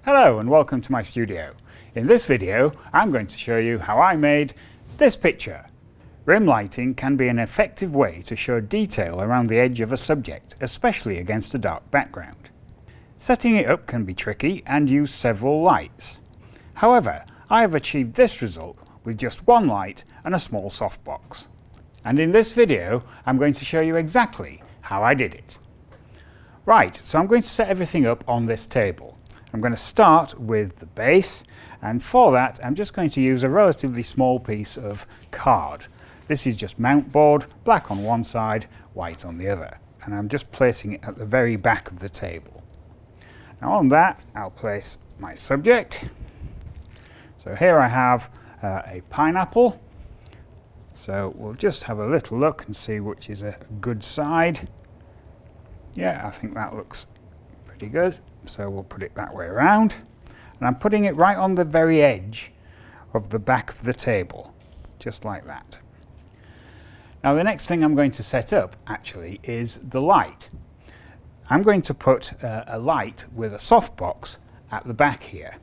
Hello and welcome to my studio. In this video I'm going to show you how I made this picture. Rim lighting can be an effective way to show detail around the edge of a subject, especially against a dark background. Setting it up can be tricky and use several lights. However, I have achieved this result with just one light and a small softbox. And in this video I'm going to show you exactly how I did it. Right, so I'm going to set everything up on this table. I'm going to start with the base, and for that I'm just going to use a relatively small piece of card. This is just mount board, black on one side, white on the other, and I'm just placing it at the very back of the table. Now on that I'll place my subject. So here I have a pineapple, so we'll just have a little look and see which is a good side. Yeah, I think that looks pretty good. So we'll put it that way around, and I'm putting it right on the very edge of the back of the table, just like that. Now the next thing I'm going to set up actually is the light. I'm going to put a light with a softbox at the back here.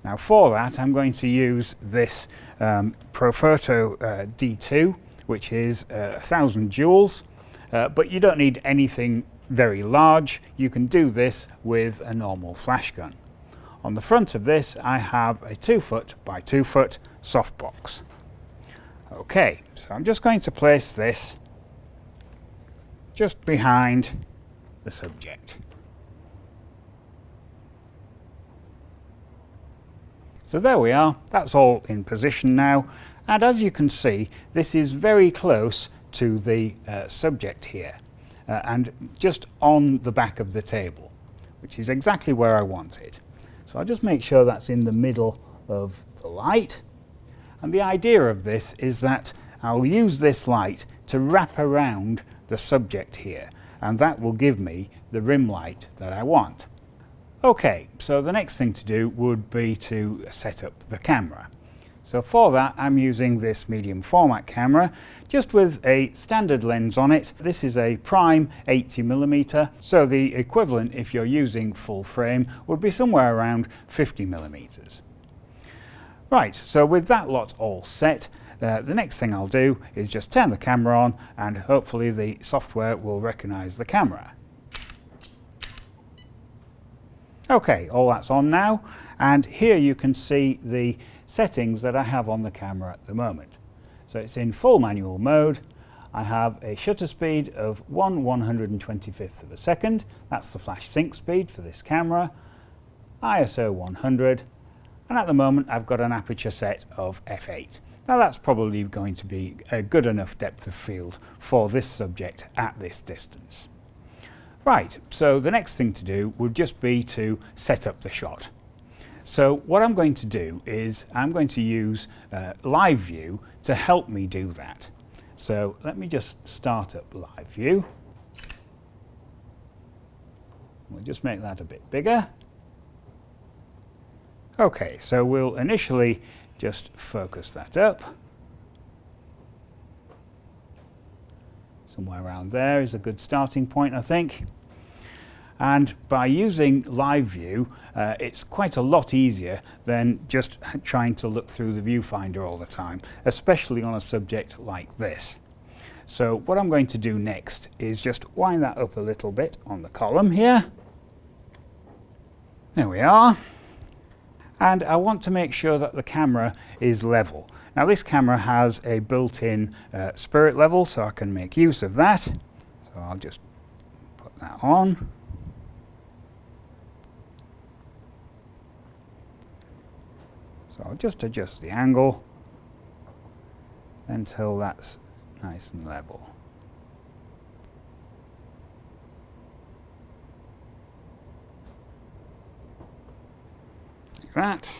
Now for that I'm going to use this Profoto D2, which is 1000 joules, but you don't need anything very large. You can do this with a normal flash gun. On the front of this I have a 2 foot by 2 foot softbox. Okay, so I'm just going to place this just behind the subject. So there we are, that's all in position now, and as you can see this is very close to the subject here. And just on the back of the table, which is exactly where I want it. So I'll just make sure that's in the middle of the light. And the idea of this is that I'll use this light to wrap around the subject here, and that will give me the rim light that I want. Okay, so the next thing to do would be to set up the camera. So for that I'm using this medium format camera just with a standard lens on it. This is a prime 80mm, so the equivalent if you're using full frame would be somewhere around 50mm. Right, so with that lot all set, the next thing I'll do is just turn the camera on and hopefully the software will recognize the camera. Okay, all that's on now, and here you can see the settings that I have on the camera at the moment. So it's in full manual mode. I have a shutter speed of 1/125th of a second. That's the flash sync speed for this camera. ISO 100, and at the moment I've got an aperture set of f8. Now that's probably going to be a good enough depth of field for this subject at this distance. Right, so the next thing to do would just be to set up the shot. So what I'm going to do is I'm going to use live view to help me do that. So let me just start up live view. We'll just make that a bit bigger. Okay, so we'll initially just focus that up. Somewhere around there is a good starting point, I think. And by using live view, it's quite a lot easier than just trying to look through the viewfinder all the time, especially on a subject like this. So what I'm going to do next is just wind that up a little bit on the column here. There we are. And I want to make sure that the camera is level. Now this camera has a built-in spirit level, so I can make use of that. So I'll just put that on. So I'll just adjust the angle until that's nice and level. Like that.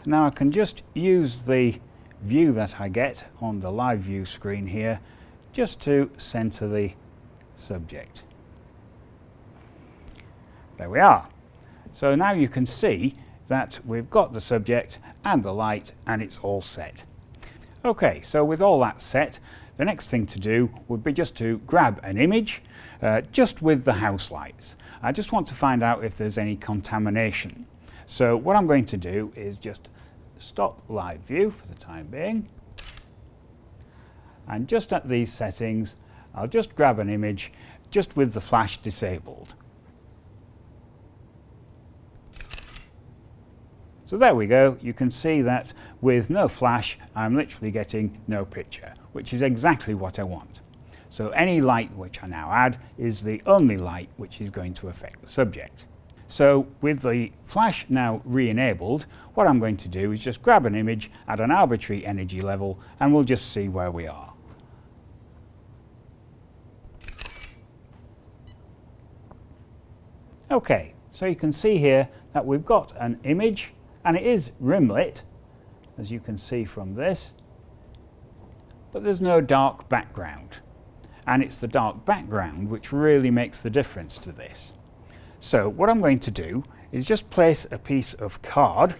Now I can just use the view that I get on the live view screen here just to center the subject. There we are. So now you can see that we've got the subject and the light and it's all set. Okay, so with all that set, the next thing to do would be just to grab an image just with the house lights. I just want to find out if there's any contamination. So what I'm going to do is just stop live view for the time being. And just at these settings, I'll just grab an image just with the flash disabled. So there we go. You can see that with no flash, I'm literally getting no picture, which is exactly what I want. So any light which I now add is the only light which is going to affect the subject. So with the flash now re-enabled, what I'm going to do is just grab an image at an arbitrary energy level and we'll just see where we are. Okay, so you can see here that we've got an image and it is rim-lit, as you can see from this, but there's no dark background. And it's the dark background which really makes the difference to this. So what I'm going to do is just place a piece of card,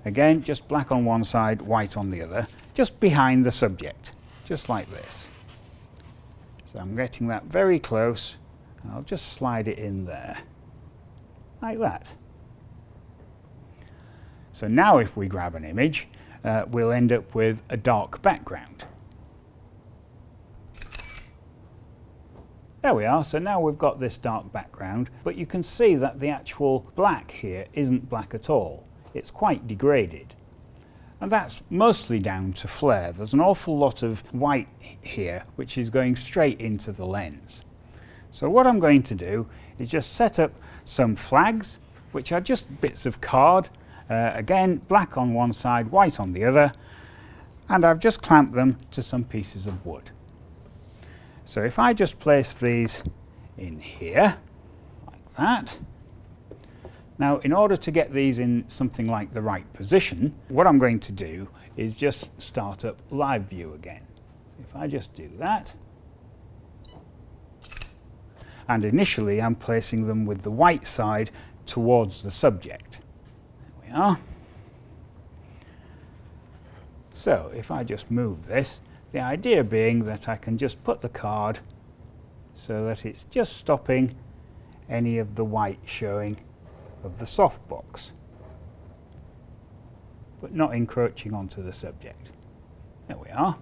again just black on one side, white on the other, just behind the subject, just like this. So I'm getting that very close and I'll just slide it in there, like that. So now if we grab an image, we'll end up with a dark background. There we are, so now we've got this dark background, but you can see that the actual black here isn't black at all. It's quite degraded. And that's mostly down to flare. There's an awful lot of white here, which is going straight into the lens. So what I'm going to do is just set up some flags, which are just bits of card, again, black on one side, white on the other, and I've just clamped them to some pieces of wood. So if I just place these in here, like that. Now, in order to get these in something like the right position, what I'm going to do is just start up live view again. If I just do that, and initially I'm placing them with the white side towards the subject. There we are. So if I just move this, the idea being that I can just put the card so that it's just stopping any of the white showing of the softbox, but not encroaching onto the subject. There we are.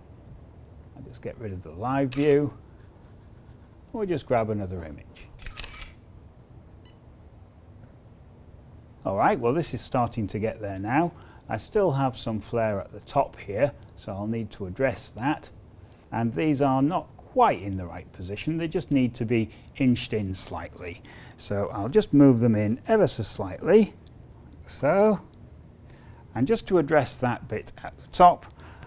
I'll just get rid of the live view, or just grab another image. Alright, well this is starting to get there now. I still have some flare at the top here, so I'll need to address that. And these are not quite in the right position, they just need to be inched in slightly. So I'll just move them in ever so slightly, like so. And just to address that bit at the top,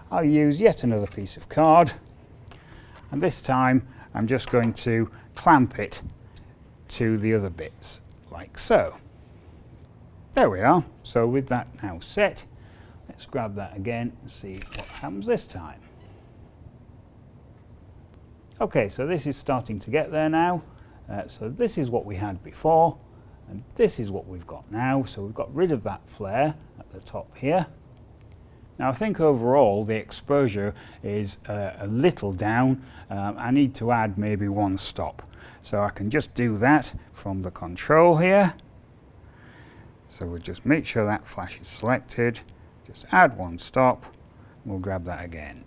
I'll use yet another piece of card. And this time I'm just going to clamp it to the other bits, like so. There we are. So with that now set, let's grab that again and see what happens this time. Okay, so this is starting to get there now. So this is what we had before, and this is what we've got now. So we've got rid of that flare at the top here. Now I think overall the exposure is a little down. I need to add maybe one stop. So I can just do that from the control here. So we'll just make sure that flash is selected, just add one stop, and we'll grab that again.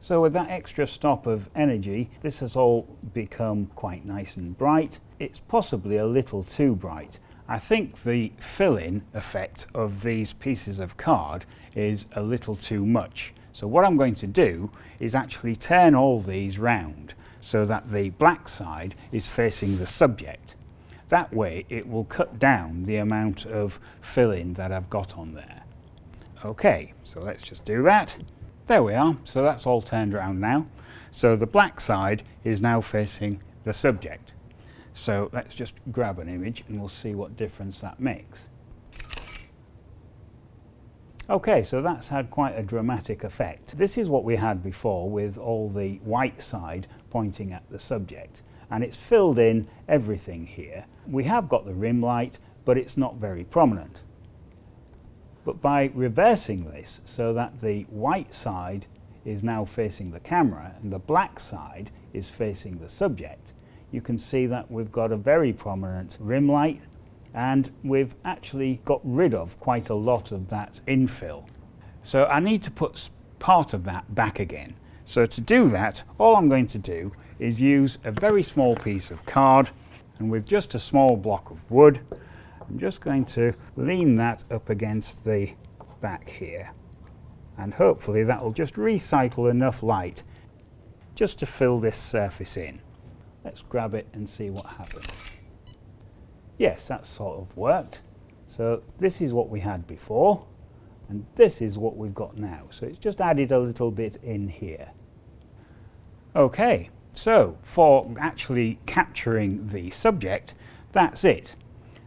So with that extra stop of energy, this has all become quite nice and bright. It's possibly a little too bright. I think the fill-in effect of these pieces of card is a little too much. So what I'm going to do is actually turn all these round so that the black side is facing the subject. That way it will cut down the amount of fill-in that I've got on there. Okay, so let's just do that. There we are, so that's all turned around now. So the black side is now facing the subject. So let's just grab an image and we'll see what difference that makes. Okay, so that's had quite a dramatic effect. This is what we had before with all the white side pointing at the subject. And it's filled in everything here. We have got the rim light, but it's not very prominent. But by reversing this so that the white side is now facing the camera and the black side is facing the subject, you can see that we've got a very prominent rim light, and we've actually got rid of quite a lot of that infill. So I need to put part of that back again. So to do that, all I'm going to do is use a very small piece of card, and with just a small block of wood, I'm just going to lean that up against the back here. And hopefully that will just recycle enough light just to fill this surface in. Let's grab it and see what happens. Yes, that sort of worked. So this is what we had before, and this is what we've got now. So it's just added a little bit in here. Okay, so for actually capturing the subject, that's it.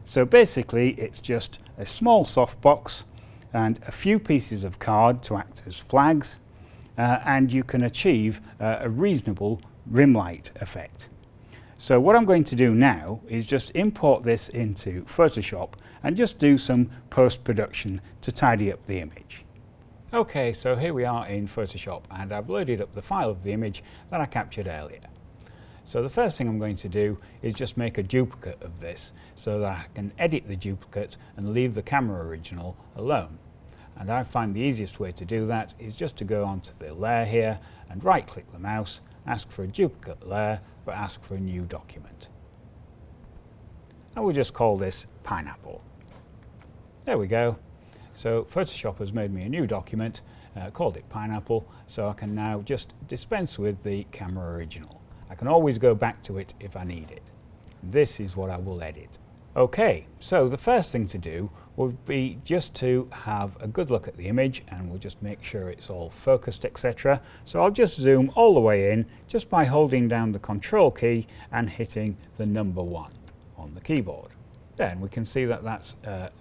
So basically it's just a small softbox and a few pieces of card to act as flags, and you can achieve a reasonable rim light effect. So what I'm going to do now is just import this into Photoshop and just do some post-production to tidy up the image. Okay, so here we are in Photoshop, and I've loaded up the file of the image that I captured earlier. So the first thing I'm going to do is just make a duplicate of this so that I can edit the duplicate and leave the camera original alone. And I find the easiest way to do that is just to go onto the layer here and right click the mouse, ask for a duplicate layer, but ask for a new document. I will just call this Pineapple. There we go. So Photoshop has made me a new document, called it Pineapple, so I can now just dispense with the camera original. I can always go back to it if I need it. This is what I will edit. Okay, so the first thing to do would be just to have a good look at the image, and we'll just make sure it's all focused, etc. So I'll just zoom all the way in just by holding down the Control key and hitting the number 1 on the keyboard. Then we can see that that's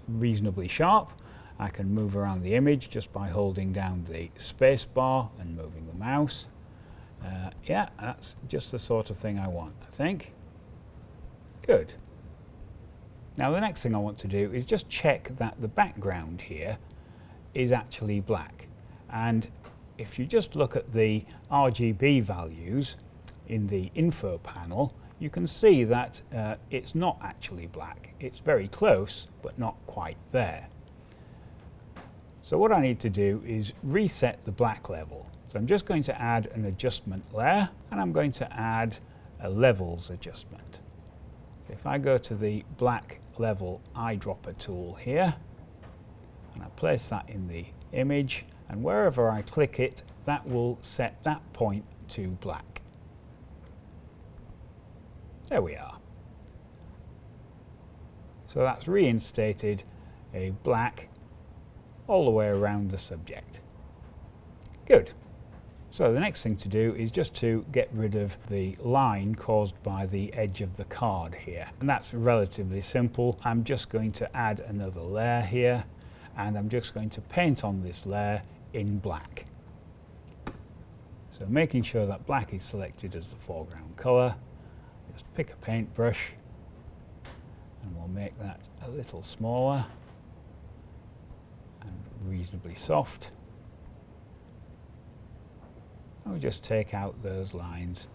reasonably sharp. I can move around the image just by holding down the space bar and moving the mouse. Yeah, that's just the sort of thing I want, I think. Good. Now the next thing I want to do is just check that the background here is actually black. And if you just look at the RGB values in the info panel, you can see that it's not actually black. It's very close, but not quite there. So what I need to do is reset the black level. So I'm just going to add an adjustment layer, and I'm going to add a levels adjustment. So if I go to the black level eyedropper tool here, and I place that in the image, and wherever I click it, that will set that point to black. There we are. So that's reinstated a black all the way around the subject. Good. So the next thing to do is just to get rid of the line caused by the edge of the card here. And that's relatively simple. I'm just going to add another layer here, and I'm just going to paint on this layer in black. So making sure that black is selected as the foreground color, just pick a paintbrush and we'll make that a little smaller and reasonably soft. I'll just take out those lines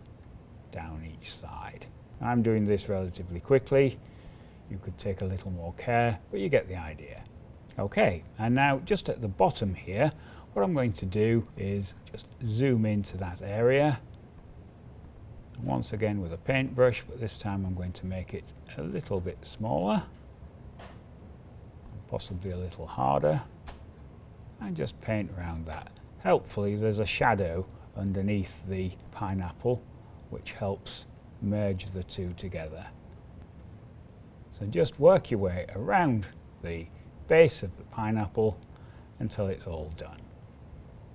down each side. I'm doing this relatively quickly. You could take a little more care, but you get the idea. Okay, and now just at the bottom here, what I'm going to do is just zoom into that area. Once again with a paintbrush, but this time I'm going to make it a little bit smaller, and possibly a little harder, and just paint around that. Helpfully, there's a shadow underneath the pineapple, which helps merge the two together. So just work your way around the base of the pineapple until it's all done.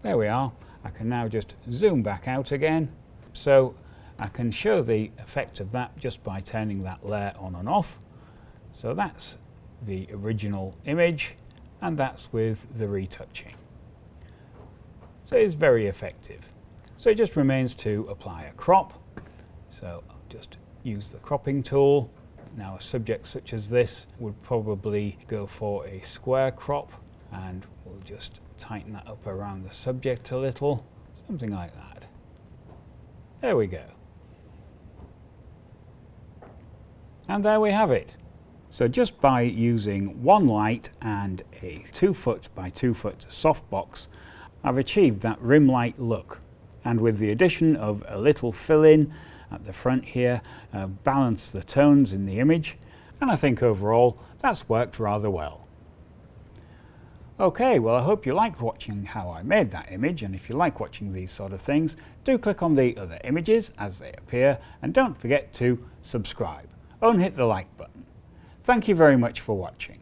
There we are. I can now just zoom back out again. So I can show the effect of that just by turning that layer on and off. So that's the original image, and that's with the retouching. So it's very effective. So it just remains to apply a crop. So I'll just use the cropping tool. Now a subject such as this would probably go for a square crop, and we'll just tighten that up around the subject a little, something like that. There we go. And there we have it. So just by using one light and a 2 foot by 2 foot softbox, I've achieved that rim light look. And with the addition of a little fill-in at the front here, balanced the tones in the image, and I think overall that's worked rather well. Okay, well I hope you liked watching how I made that image, and if you like watching these sort of things, do click on the other images as they appear, and don't forget to subscribe and hit the like button. Thank you very much for watching.